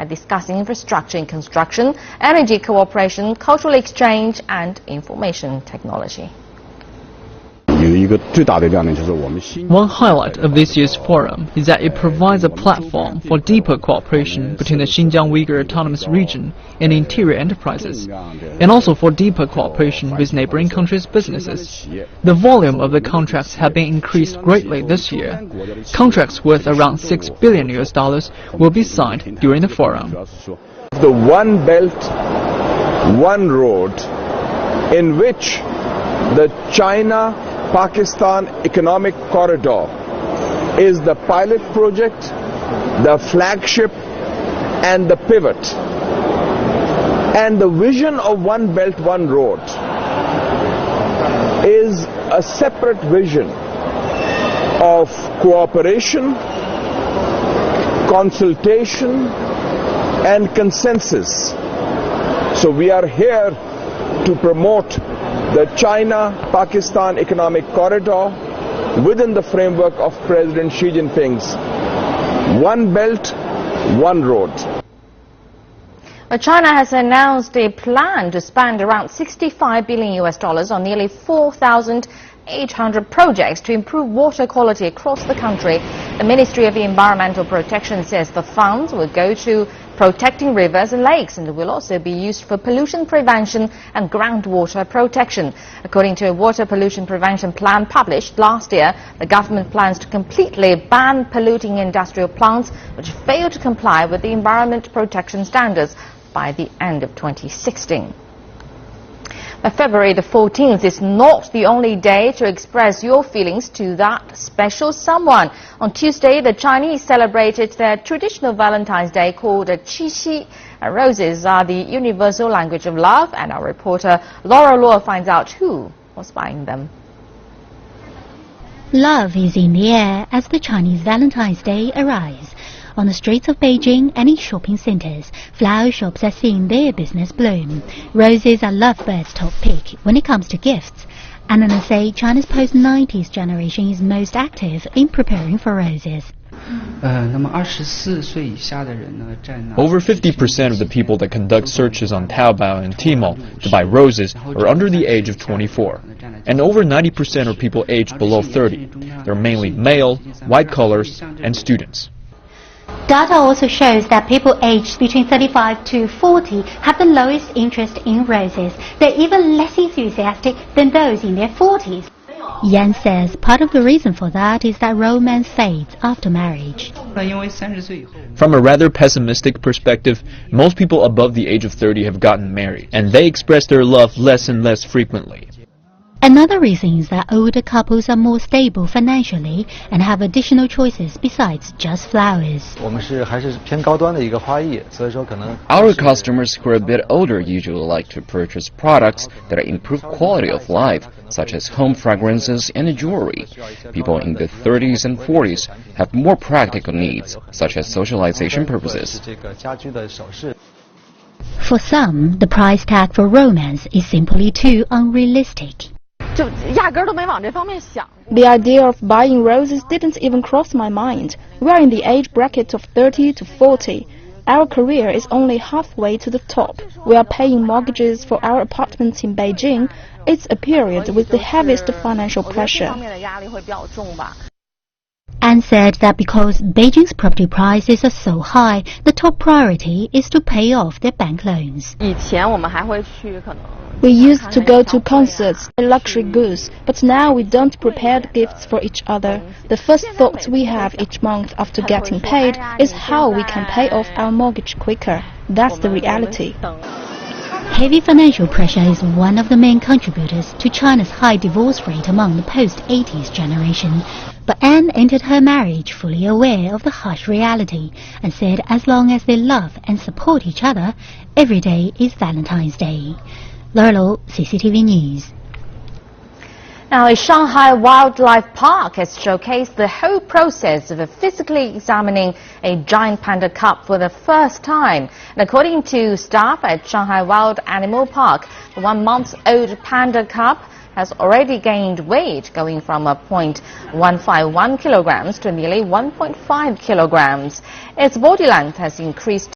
discussing infrastructure and construction, energy cooperation, cultural exchange, and information technology. One highlight of this year's forum is that it provides a platform for deeper cooperation between the Xinjiang Uyghur Autonomous Region and interior enterprises, and also for deeper cooperation with neighboring countries' businesses. The volume of the contracts have been increased greatly this year. Contracts worth around $6 billion will be signed during the forum. The One Belt, One Road, in which the China-Pakistan Economic Corridor is the pilot project, the flagship, and the pivot. And the vision of One Belt, One Road is a separate vision of cooperation, consultation, and consensus. So we are here to promote the China-Pakistan Economic Corridor within the framework of President Xi Jinping's One Belt, One Road. China has announced a plan to spend around $65 billion on nearly 4,800 projects to improve water quality across the country. The Ministry of Environmental Protection says the funds will go to protecting rivers and lakes and will also be used for pollution prevention and groundwater protection. According to a water pollution prevention plan published last year, the government plans to completely ban polluting industrial plants which fail to comply with the environment protection standards by the end of 2016. But February the 14th is not the only day to express your feelings to that special someone. On Tuesday, the Chinese celebrated their traditional Valentine's Day called Qixi. Roses are the universal language of love, and our reporter Laura Luo finds out who was buying them. Love is in the air as the Chinese Valentine's Day arrives. On the streets of Beijing and in shopping centers, flower shops are seeing their business bloom. Roses are lovebirds' top pick when it comes to gifts. Analysts say China's post-90s generation is most active in preparing for roses. Over 50% of the people that conduct searches on Taobao and Tmall to buy roses are under the age of 24. And over 90% are people aged below 30. They're mainly male, white collars, and students. Data also shows that people aged between 35 to 40 have the lowest interest in roses. They're even less enthusiastic than those in their 40s. Yan says part of the reason for that is that romance fades after marriage. From a rather pessimistic perspective, most people above the age of 30 have gotten married, and they express their love less and less frequently. Another reason is that older couples are more stable financially and have additional choices besides just flowers. Our customers who are a bit older usually like to purchase products that improve quality of life, such as home fragrances and jewelry. People in the 30s and 40s have more practical needs, such as socialization purposes. For some, the price tag for romance is simply too unrealistic. The idea of buying roses didn't even cross my mind. We are in the age bracket of 30 to 40. Our career is only halfway to the top. We are paying mortgages for our apartments in Beijing. It's a period with the heaviest financial pressure. Anne said that because Beijing's property prices are so high, the top priority is to pay off their bank loans. We used to go to concerts, luxury goods, but now we don't prepare gifts for each other. The first thought we have each month after getting paid is how we can pay off our mortgage quicker. That's the reality. Heavy financial pressure is one of the main contributors to China's high divorce rate among the post-80s generation. But Anne entered her marriage fully aware of the harsh reality and said as long as they love and support each other, every day is Valentine's Day. Laura Lo, CCTV News. Now, a Shanghai Wildlife Park has showcased the whole process of physically examining a giant panda cub for the first time. And according to staff at Shanghai Wild Animal Park, the 1-month-old panda cub has already gained weight, going from 0.151 kilograms to nearly 1.5 kilograms. Its body length has increased